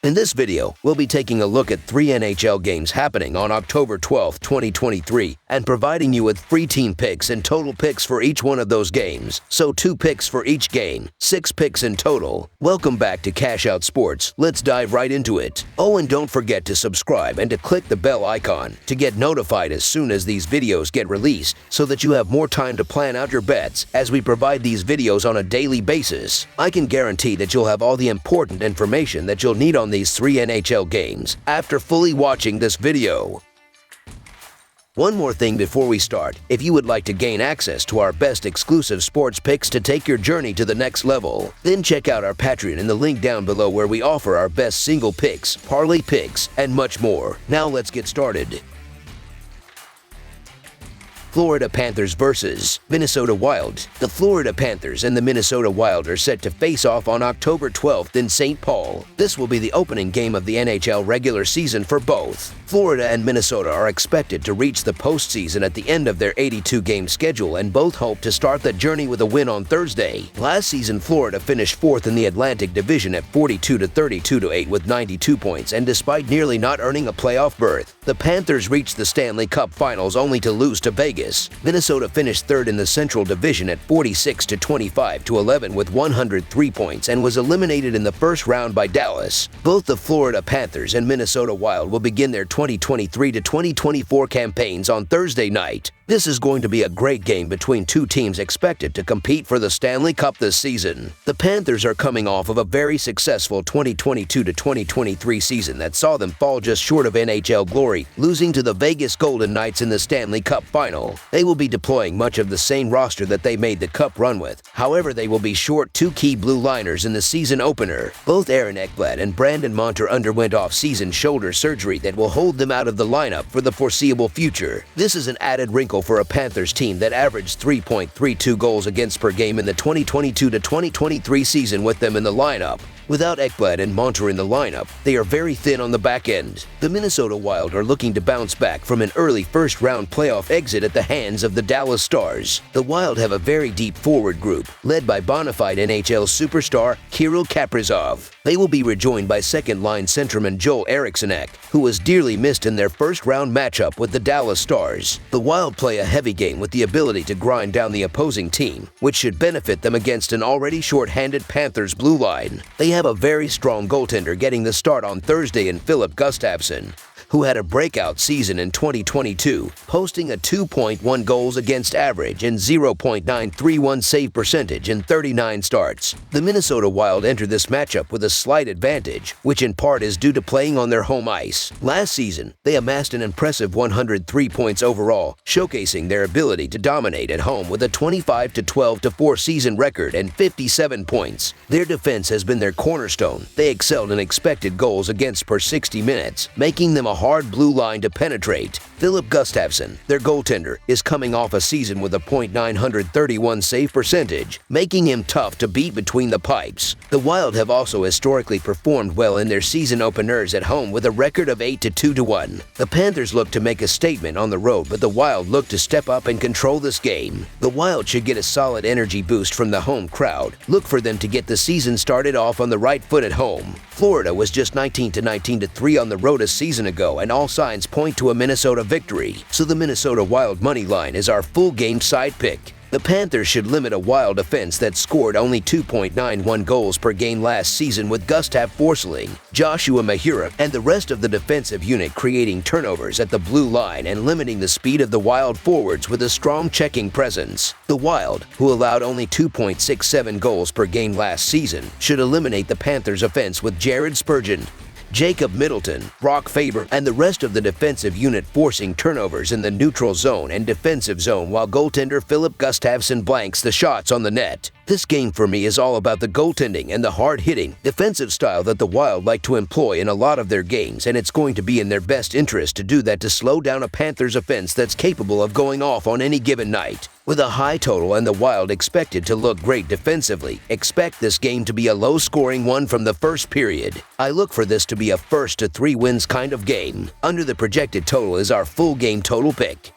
In this video, we'll be taking a look at 3 NHL games happening on October 12, 2023, and providing you with free team picks and total picks for each one of those games. So 2 picks for each game, 6 picks in total. Welcome back to Cash Out Sports. Let's dive right into it. Oh, and don't forget to subscribe and to click the bell icon to get notified as soon as these videos get released so that you have more time to plan out your bets as we provide these videos on a daily basis. I can guarantee that you'll have all the important information that you'll need on these 3 NHL games after fully watching this video. One more thing before we start, if you would like to gain access to our best exclusive sports picks to take your journey to the next level, then check out our Patreon in the link down below where we offer our best single picks, parlay picks, and much more. Now let's get started. Florida Panthers versus Minnesota Wild. The Florida Panthers and the Minnesota Wild are set to face off on October 12th in St. Paul. This will be the opening game of the NHL regular season for both. Florida and Minnesota are expected to reach the postseason at the end of their 82-game schedule, and both hope to start the journey with a win on Thursday. Last season, Florida finished 4th in the Atlantic Division at 42-32-8 with 92 points, and despite nearly not earning a playoff berth, the Panthers reached the Stanley Cup Finals only to lose to Vegas. Minnesota finished 3rd in the Central Division at 46-25-11 with 103 points and was eliminated in the first round by Dallas. Both the Florida Panthers and Minnesota Wild will begin their 2023-2024 campaigns on Thursday night. This is going to be a great game between two teams expected to compete for the Stanley Cup this season. The Panthers are coming off of a very successful 2022-2023 season that saw them fall just short of NHL glory, losing to the Vegas Golden Knights in the Stanley Cup Final. They will be deploying much of the same roster that they made the Cup run with. However, they will be short 2 key blue liners in the season opener. Both Aaron Ekblad and Brandon Montour underwent off-season shoulder surgery that will hold them out of the lineup for the foreseeable future. This is an added wrinkle for a Panthers team that averaged 3.32 goals against per game in the 2022-2023 season with them in the lineup. Without Ekblad and Montour in the lineup, they are very thin on the back end. The Minnesota Wild are looking to bounce back from an early first-round playoff exit at the hands of the Dallas Stars. The Wild have a very deep forward group, led by bona fide NHL superstar Kirill Kaprizov. They will be rejoined by second-line centerman Joel Eriksson, who was dearly missed in their first-round matchup with the Dallas Stars. The Wild play a heavy game with the ability to grind down the opposing team, which should benefit them against an already short-handed Panthers blue line. They have a very strong goaltender getting the start on Thursday in Filip Gustavsson, who had a breakout season in 2022, posting a 2.1 goals against average and 0.931 save percentage in 39 starts. The Minnesota Wild enter this matchup with a slight advantage, which in part is due to playing on their home ice. Last season, they amassed an impressive 103 points overall, showcasing their ability to dominate at home with a 25-12-4 season record and 57 points. Their defense has been their cornerstone. They excelled in expected goals against per 60 minutes, making them a hard blue line to penetrate. Filip Gustavsson, their goaltender, is coming off a season with a .931 save percentage, making him tough to beat between the pipes. The Wild have also historically performed well in their season openers at home with a record of 8-2-1. The Panthers look to make a statement on the road, but the Wild look to step up and control this game. The Wild should get a solid energy boost from the home crowd. Look for them to get the season started off on the right foot at home. Florida was just 19-3 on the road a season ago, and all signs point to a Minnesota victory, so the Minnesota Wild money line is our full game side pick. The Panthers should limit a Wild offense that scored only 2.91 goals per game last season, with Gustav Forsling, Joshua Mahura, and the rest of the defensive unit creating turnovers at the blue line and limiting the speed of the Wild forwards with a strong checking presence. The Wild, who allowed only 2.67 goals per game last season, should eliminate the Panthers offense with Jared Spurgeon, Jacob Middleton, Brock Faber, and the rest of the defensive unit forcing turnovers in the neutral zone and defensive zone while goaltender Filip Gustavsson blanks the shots on the net. This game for me is all about the goaltending and the hard-hitting, defensive style that the Wild like to employ in a lot of their games, and it's going to be in their best interest to do that to slow down a Panthers offense that's capable of going off on any given night. With a high total and the Wild expected to look great defensively, expect this game to be a low-scoring one from the first period. I look for this to be a 1-3 wins kind of game. Under the projected total is our full game total pick.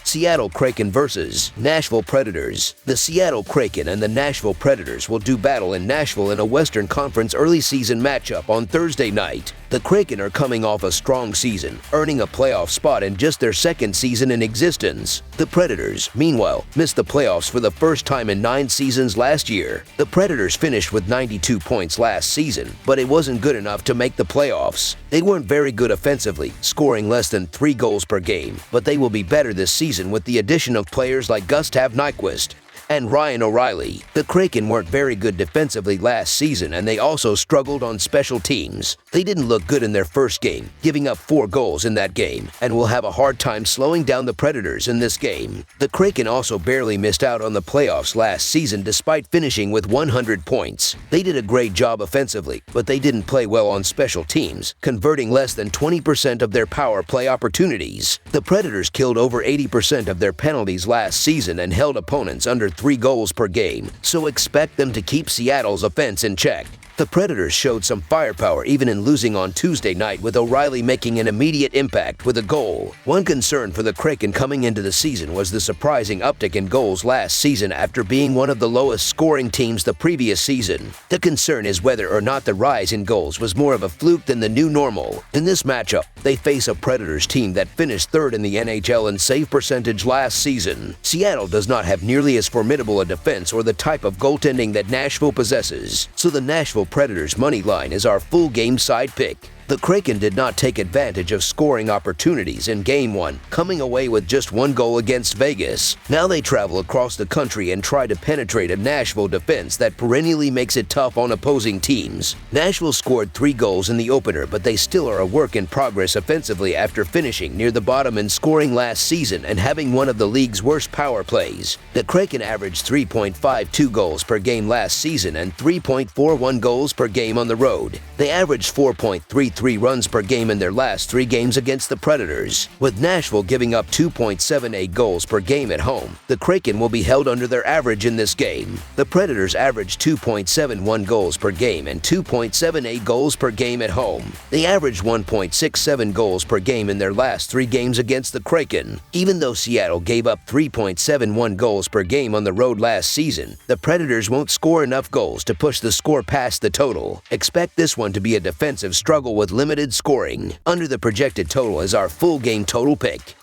Seattle Kraken versus Nashville Predators. The Seattle Kraken and the Nashville Predators will do battle in Nashville in a Western Conference early season matchup on Thursday night. The Kraken are coming off a strong season, earning a playoff spot in just their second season in existence. The Predators, meanwhile, missed the playoffs for the first time in 9 seasons last year. The Predators finished with 92 points last season, but it wasn't good enough to make the playoffs. They weren't very good offensively, scoring less than 3 goals per game, but they will be better this season with the addition of players like Gustav Nyquist and Ryan O'Reilly. The Kraken weren't very good defensively last season, and they also struggled on special teams. They didn't look good in their first game, giving up 4 goals in that game, and will have a hard time slowing down the Predators in this game. The Kraken also barely missed out on the playoffs last season despite finishing with 100 points. They did a great job offensively, but they didn't play well on special teams, converting less than 20% of their power play opportunities. The Predators killed over 80% of their penalties last season and held opponents under 3 goals per game, so expect them to keep Seattle's offense in check. The Predators showed some firepower even in losing on Tuesday night, with O'Reilly making an immediate impact with a goal. One concern for the Kraken coming into the season was the surprising uptick in goals last season after being one of the lowest scoring teams the previous season. The concern is whether or not the rise in goals was more of a fluke than the new normal. In this matchup, they face a Predators team that finished 3rd in the NHL in save percentage last season. Seattle does not have nearly as formidable a defense or the type of goaltending that Nashville possesses, so the Nashville Predators money line is our full game side pick. The Kraken did not take advantage of scoring opportunities in Game 1, coming away with just 1 goal against Vegas. Now they travel across the country and try to penetrate a Nashville defense that perennially makes it tough on opposing teams. Nashville scored 3 goals in the opener, but they still are a work in progress offensively after finishing near the bottom in scoring last season and having one of the league's worst power plays. The Kraken averaged 3.52 goals per game last season and 3.41 goals per game on the road. They averaged 4.33 runs per game in their last 3 games against the Predators. With Nashville giving up 2.78 goals per game at home, the Kraken will be held under their average in this game. The Predators averaged 2.71 goals per game and 2.78 goals per game at home. They averaged 1.67 goals per game in their last 3 games against the Kraken. Even though Seattle gave up 3.71 goals per game on the road last season, the Predators won't score enough goals to push the score past the total. Expect this one to be a defensive struggle with limited scoring. Under the projected total is our full game total pick.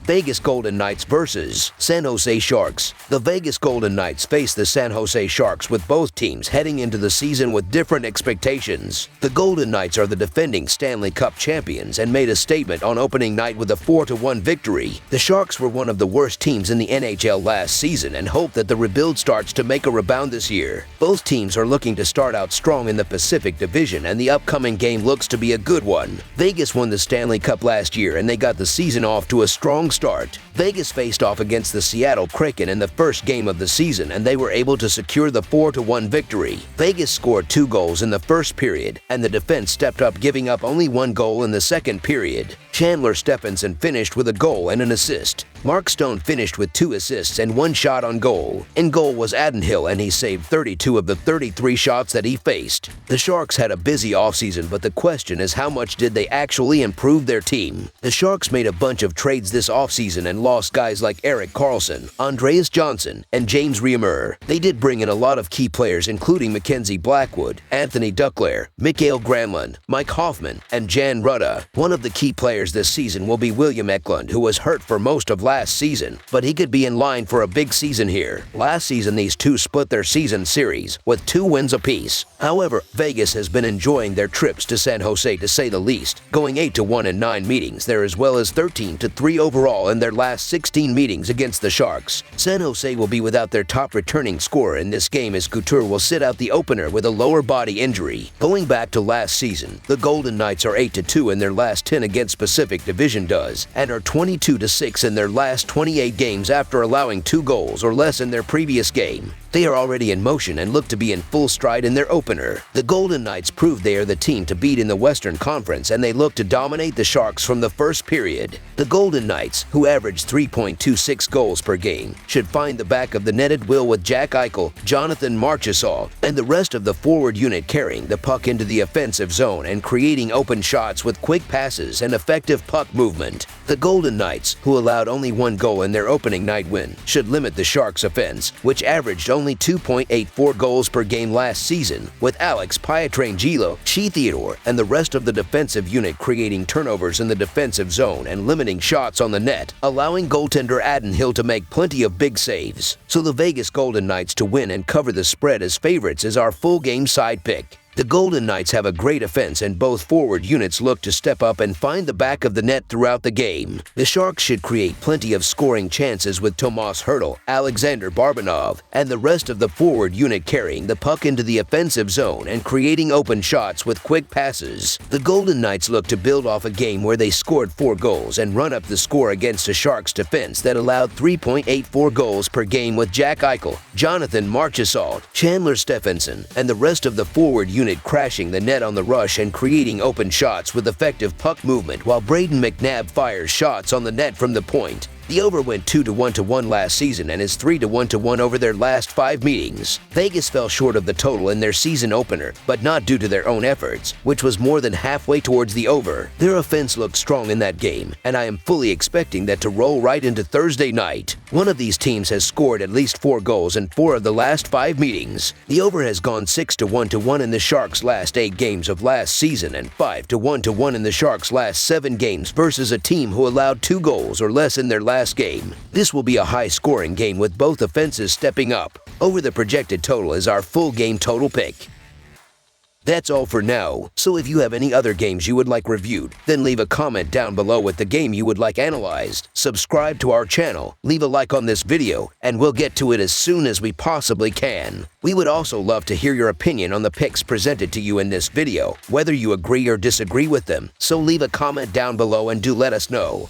Vegas Golden Knights versus San Jose Sharks. The Vegas Golden Knights face the San Jose Sharks, with both teams heading into the season with different expectations. The Golden Knights are the defending Stanley Cup champions and made a statement on opening night with a 4-1 victory. The Sharks were one of the worst teams in the NHL last season and hope that the rebuild starts to make a rebound this year. Both teams are looking to start out strong in the Pacific Division, and the upcoming game looks to be a good one. Vegas won the Stanley Cup last year, and they got the season off to a strong start. Vegas faced off against the Seattle Kraken in the first game of the season, and they were able to secure the 4-1 victory. Vegas scored 2 goals in the first period, and the defense stepped up, giving up only 1 goal in the second period. Chandler Stephenson finished with a goal and an assist. Mark Stone finished with 2 assists and 1 shot on goal. In goal was Adin Hill, and he saved 32 of the 33 shots that he faced. The Sharks had a busy offseason, but the question is, how much did they actually improve their team? The Sharks made a bunch of trades this offseason and lost guys like Erik Karlsson, Andreas Johnson, and James Reimer. They did bring in a lot of key players, including Mackenzie Blackwood, Anthony Duclair, Mikael Granlund, Mike Hoffman, and Jan Rutta. One of the key players this season will be William Eklund, who was hurt for most of last season, but he could be in line for a big season here. Last season, these two split their season series with 2 wins apiece. However, Vegas has been enjoying their trips to San Jose, to say the least, going 8-1 in 9 meetings there, as well as 13-3 overall in their last 16 meetings against the Sharks. San Jose will be without their top returning scorer in this game, as Couture will sit out the opener with a lower body injury. Going back to last season, the Golden Knights are 8-2 in their last 10 against Pacific Division does, and are 22-6 in their last 28 games after allowing 2 goals or less in their previous game. They are already in motion and look to be in full stride in their opener. The Golden Knights proved they are the team to beat in the Western Conference, and they look to dominate the Sharks from the first period. The Golden Knights, who average 3.26 goals per game, should find the back of the net at will with Jack Eichel, Jonathan Marchessault, and the rest of the forward unit carrying the puck into the offensive zone and creating open shots with quick passes and effective puck movement. The Golden Knights, who allowed only 1 goal in their opening night win, should limit the Sharks' offense, which averaged only 2.84 goals per game last season, with Alex Pietrangelo, Shea Theodore, and the rest of the defensive unit creating turnovers in the defensive zone and limiting shots on the net, allowing goaltender Adin Hill to make plenty of big saves. So the Vegas Golden Knights to win and cover the spread as favorites is our full game side pick. The Golden Knights have a great offense, and both forward units look to step up and find the back of the net throughout the game. The Sharks should create plenty of scoring chances with Tomas Hertl, Alexander Barabanov, and the rest of the forward unit carrying the puck into the offensive zone and creating open shots with quick passes. The Golden Knights look to build off a game where they scored 4 goals and run up the score against a Sharks defense that allowed 3.84 goals per game with Jack Eichel, Jonathan Marchessault, Chandler Stephenson, and the rest of the forward unit crashing the net on the rush and creating open shots with effective puck movement, while Braden McNabb fires shots on the net from the point. The over went 2-1 last season and is 3-1 over their last 5 meetings. Vegas fell short of the total in their season opener, but not due to their own efforts, which was more than halfway towards the over. Their offense looked strong in that game, and I am fully expecting that to roll right into Thursday night. One of these teams has scored at least 4 goals in 4 of the last 5 meetings. The over has gone 6-1 in the Sharks' last 8 games of last season and 5-1 in the Sharks' last 7 games versus a team who allowed 2 goals or less in their last game. This will be a high-scoring game with both offenses stepping up. Over the projected total is our full game total pick. That's all for now, so if you have any other games you would like reviewed, then leave a comment down below with the game you would like analyzed. Subscribe to our channel, leave a like on this video, and we'll get to it as soon as we possibly can. We would also love to hear your opinion on the picks presented to you in this video, whether you agree or disagree with them, so leave a comment down below and do let us know.